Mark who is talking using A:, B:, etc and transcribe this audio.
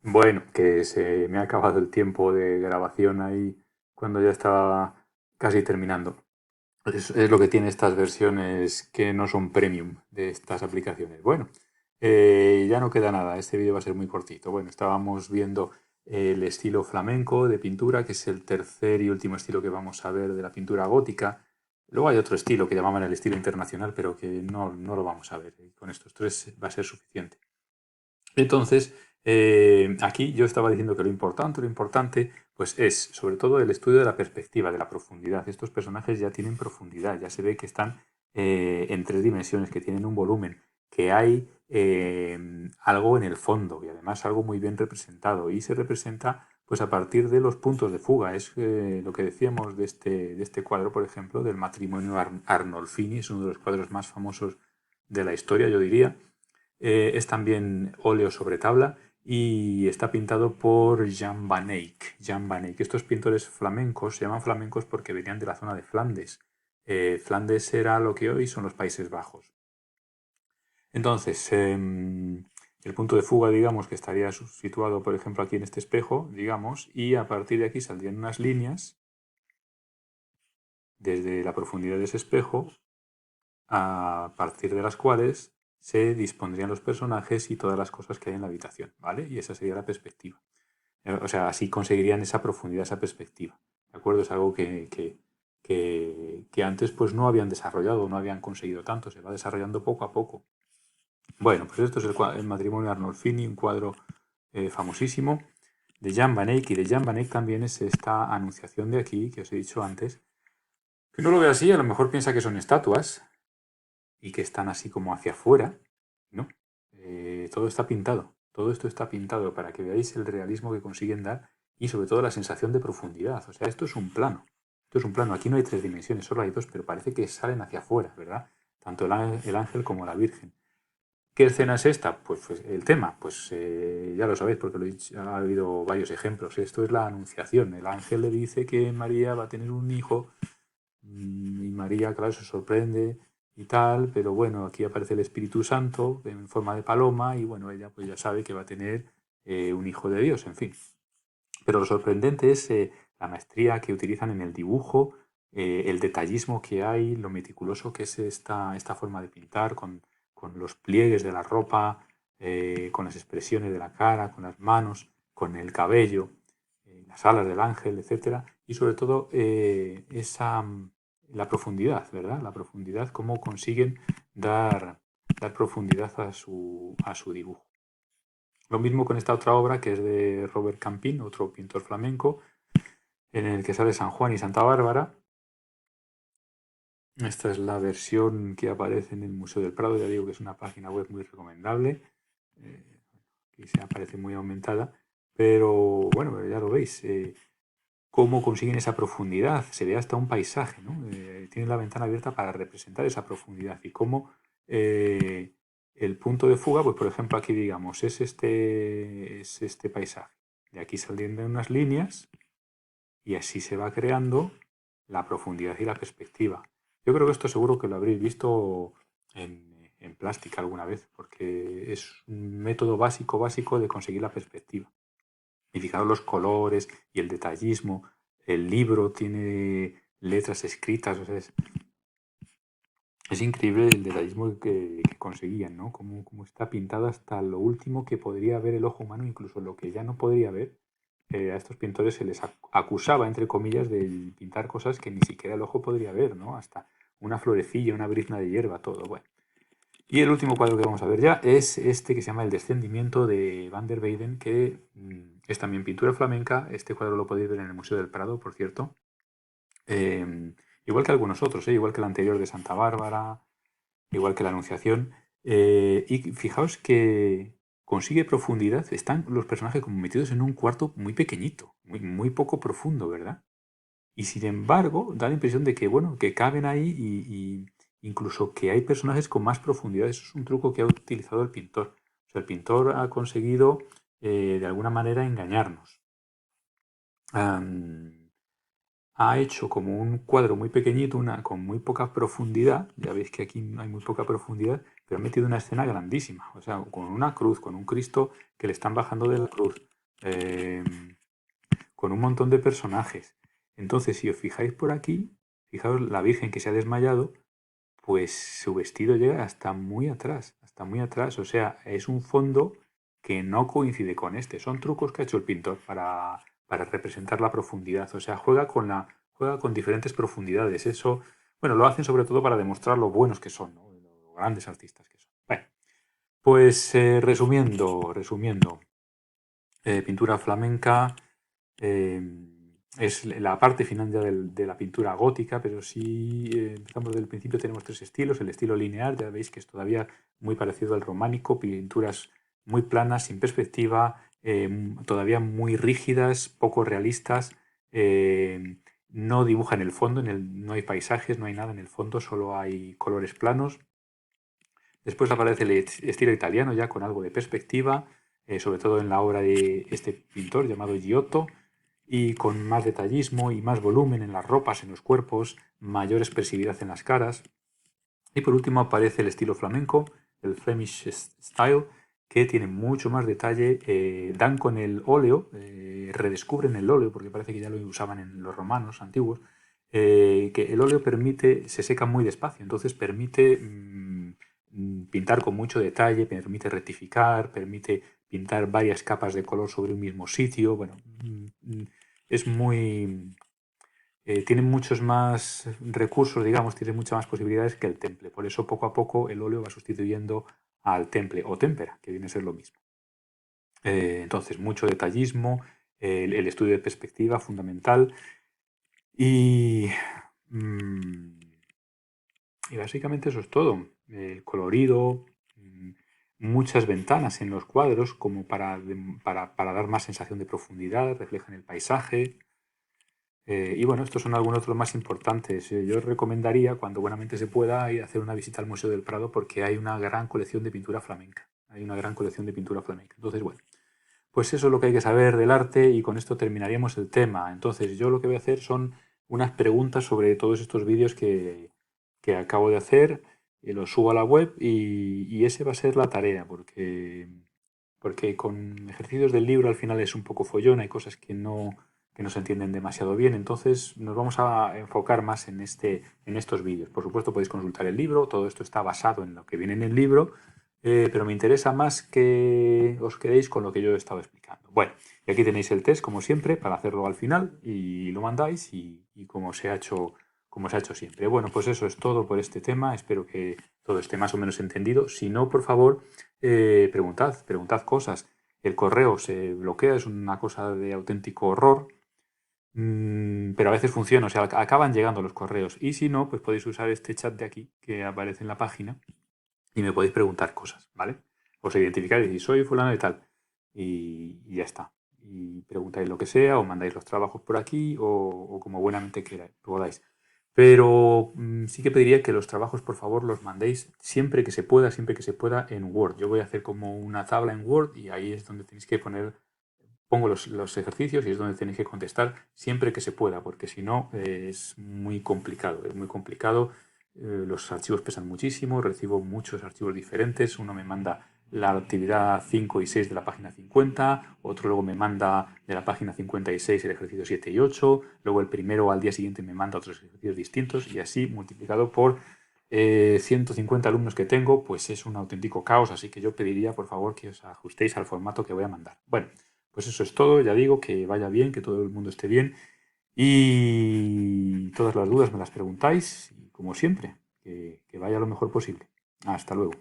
A: Bueno, que se me ha acabado el tiempo de grabación ahí cuando ya estaba casi terminando. Es lo que tiene estas versiones que no son premium de estas aplicaciones. Bueno, ya no queda nada. Este vídeo va a ser muy cortito. Bueno, estábamos viendo el estilo flamenco de pintura, que es el tercer y último estilo que vamos a ver de la pintura gótica. Luego hay otro estilo que llamaban el estilo internacional, pero que no lo vamos a ver. Con estos tres va a ser suficiente. Entonces, aquí yo estaba diciendo que lo importante, pues es sobre todo el estudio de la perspectiva, de la profundidad. Estos personajes ya tienen profundidad, ya se ve que están en tres dimensiones, que tienen un volumen, que hay algo en el fondo y además algo muy bien representado. Y se representa pues a partir de los puntos de fuga. Es lo que decíamos de este cuadro, por ejemplo, del matrimonio Arnolfini, es uno de los cuadros más famosos de la historia, yo diría. Es también óleo sobre tabla y está pintado por Jan van Eyck. Jan van Eyck. Estos pintores flamencos se llaman flamencos porque venían de la zona de Flandes. Flandes era lo que hoy son los Países Bajos. Entonces, el punto de fuga, digamos, que estaría situado, por ejemplo, aquí en este espejo, digamos, y a partir de aquí saldrían unas líneas desde la profundidad de ese espejo a partir de las cuales se dispondrían los personajes y todas las cosas que hay en la habitación, ¿vale? Y esa sería la perspectiva. O sea, así conseguirían esa profundidad, esa perspectiva. ¿De acuerdo? Es algo que antes pues no habían desarrollado, no habían conseguido tanto, se va desarrollando poco a poco. Bueno, pues esto es el matrimonio de Arnolfini, un cuadro famosísimo de Jan van Eyck, y de Jan van Eyck también es esta anunciación de aquí que os he dicho antes, que no lo ve así, a lo mejor piensa que son estatuas, y que están así como hacia afuera, ¿no? Todo está pintado, todo esto está pintado para que veáis el realismo que consiguen dar y sobre todo la sensación de profundidad. O sea, esto es un plano, esto es un plano. Aquí no hay tres dimensiones, solo hay dos, pero parece que salen hacia afuera, ¿verdad? Tanto el ángel como la Virgen. ¿Qué escena es esta? Pues el tema, pues ya lo sabéis porque ha habido varios ejemplos. Esto es la anunciación. El ángel le dice que María va a tener un hijo y María, claro, se sorprende y tal, pero bueno, aquí aparece el Espíritu Santo en forma de paloma y bueno, ella pues ya sabe que va a tener un hijo de Dios, en fin. Pero lo sorprendente es la maestría que utilizan en el dibujo, el detallismo que hay, lo meticuloso que es esta forma de pintar con los pliegues de la ropa, con las expresiones de la cara, con las manos, con el cabello, las alas del ángel, etcétera, y sobre todo la profundidad, ¿verdad? La profundidad, cómo consiguen dar profundidad a su dibujo. Lo mismo con esta otra obra que es de Robert Campin, otro pintor flamenco, en el que sale San Juan y Santa Bárbara. Esta es la versión que aparece en el Museo del Prado, ya digo que es una página web muy recomendable, que se aparece muy aumentada, pero bueno, ya lo veis, cómo consiguen esa profundidad, se ve hasta un paisaje, ¿no? Tienen la ventana abierta para representar esa profundidad y cómo el punto de fuga, pues por ejemplo aquí digamos, es este paisaje. De aquí saliendo unas líneas y así se va creando la profundidad y la perspectiva. Yo creo que esto seguro que lo habréis visto en plástica alguna vez, porque es un método básico de conseguir la perspectiva. Y fijaros los colores y el detallismo. El libro tiene letras escritas, o sea, es increíble el detallismo que conseguían, ¿no? Cómo está pintado hasta lo último que podría ver el ojo humano, incluso lo que ya no podría ver. A estos pintores se les acusaba, entre comillas, de pintar cosas que ni siquiera el ojo podría ver, ¿no? Hasta una florecilla, una brizna de hierba, todo. Bueno. Y el último cuadro que vamos a ver ya es este que se llama El descendimiento de Van der Weyden, que es también pintura flamenca. Este cuadro lo podéis ver en el Museo del Prado, por cierto. Igual que algunos otros, igual que el anterior de Santa Bárbara, igual que la Anunciación. Y fijaos que consigue profundidad. Están los personajes como metidos en un cuarto muy pequeñito, muy poco profundo, ¿verdad? Y sin embargo, da la impresión de que, bueno, que caben ahí y incluso que hay personajes con más profundidad. Eso es un truco que ha utilizado el pintor. O sea, el pintor ha conseguido de alguna manera engañarnos. Am, ha hecho como un cuadro muy pequeñito, con muy poca profundidad. Ya veis que aquí hay muy poca profundidad, pero ha metido una escena grandísima. O sea, con una cruz, con un Cristo que le están bajando de la cruz. con un montón de personajes. Entonces, si os fijáis por aquí, fijaos la Virgen que se ha desmayado, pues su vestido llega hasta muy atrás, hasta muy atrás. O sea, es un fondo que no coincide con este. Son trucos que ha hecho el pintor para representar la profundidad. O sea, juega con diferentes profundidades. Eso, bueno, lo hacen sobre todo para demostrar lo buenos que son, ¿no? Lo grandes artistas que son. Bueno, pues resumiendo, pintura flamenca eh, es la parte final ya de la pintura gótica, pero si empezamos del principio tenemos tres estilos. El estilo lineal, ya veis que es todavía muy parecido al románico, pinturas muy planas, sin perspectiva, todavía muy rígidas, poco realistas, no dibujan el fondo, no hay paisajes, no hay nada en el fondo, solo hay colores planos. Después aparece el estilo italiano ya con algo de perspectiva, sobre todo en la obra de este pintor llamado Giotto, y con más detallismo y más volumen en las ropas, en los cuerpos, mayor expresividad en las caras. Y por último aparece el estilo flamenco, el Flemish Style, que tiene mucho más detalle, dan con el óleo, redescubren el óleo, porque parece que ya lo usaban en los romanos antiguos, que el óleo se seca muy despacio, entonces permite pintar con mucho detalle, permite rectificar, permite pintar varias capas de color sobre un mismo sitio. Bueno, es muy... tiene muchos más recursos, digamos, tiene muchas más posibilidades que el temple. Por eso poco a poco el óleo va sustituyendo al temple o témpera, que viene a ser lo mismo. Entonces, mucho detallismo, el estudio de perspectiva fundamental y... y básicamente eso es todo. El colorido, muchas ventanas en los cuadros como para dar más sensación de profundidad, reflejan el paisaje. Y bueno, estos son algunos de los más importantes. Yo recomendaría, cuando buenamente se pueda, ir a hacer una visita al Museo del Prado porque hay una gran colección de pintura flamenca. Hay una gran colección de pintura flamenca. Entonces, bueno, pues eso es lo que hay que saber del arte y con esto terminaríamos el tema. Entonces, yo lo que voy a hacer son unas preguntas sobre todos estos vídeos que acabo de hacer, y los subo a la web y ese va a ser la tarea, porque con ejercicios del libro al final es un poco follón, hay cosas que no se entienden demasiado bien, entonces nos vamos a enfocar más en estos vídeos. Por supuesto podéis consultar el libro, todo esto está basado en lo que viene en el libro, pero me interesa más que os quedéis con lo que yo he estado explicando. Bueno, y aquí tenéis el test, como siempre, para hacerlo al final y lo mandáis y como se ha hecho siempre. Bueno, pues eso es todo por este tema. Espero que todo esté más o menos entendido. Si no, por favor, preguntad cosas. El correo se bloquea, es una cosa de auténtico horror, pero a veces funciona, o sea, acaban llegando los correos. Y si no, pues podéis usar este chat de aquí que aparece en la página y me podéis preguntar cosas, ¿vale? Os identificáis y decís, soy fulano de tal, y ya está. Y preguntáis lo que sea, o mandáis los trabajos por aquí, o como buenamente podáis. Pero sí que pediría que los trabajos, por favor, los mandéis siempre que se pueda en Word. Yo voy a hacer como una tabla en Word y ahí es donde tenéis que pongo los ejercicios y es donde tenéis que contestar siempre que se pueda, porque si no es muy complicado, es muy complicado. Los archivos pesan muchísimo, recibo muchos archivos diferentes, uno me manda la actividad 5 y 6 de la página 50, otro luego me manda de la página 56 el ejercicio 7 y 8, luego el primero al día siguiente me manda otros ejercicios distintos y así multiplicado por 150 alumnos que tengo, pues es un auténtico caos, así que yo pediría por favor que os ajustéis al formato que voy a mandar. Bueno, pues eso es todo, ya digo, que vaya bien, que todo el mundo esté bien y todas las dudas me las preguntáis y como siempre, que vaya lo mejor posible. Hasta luego.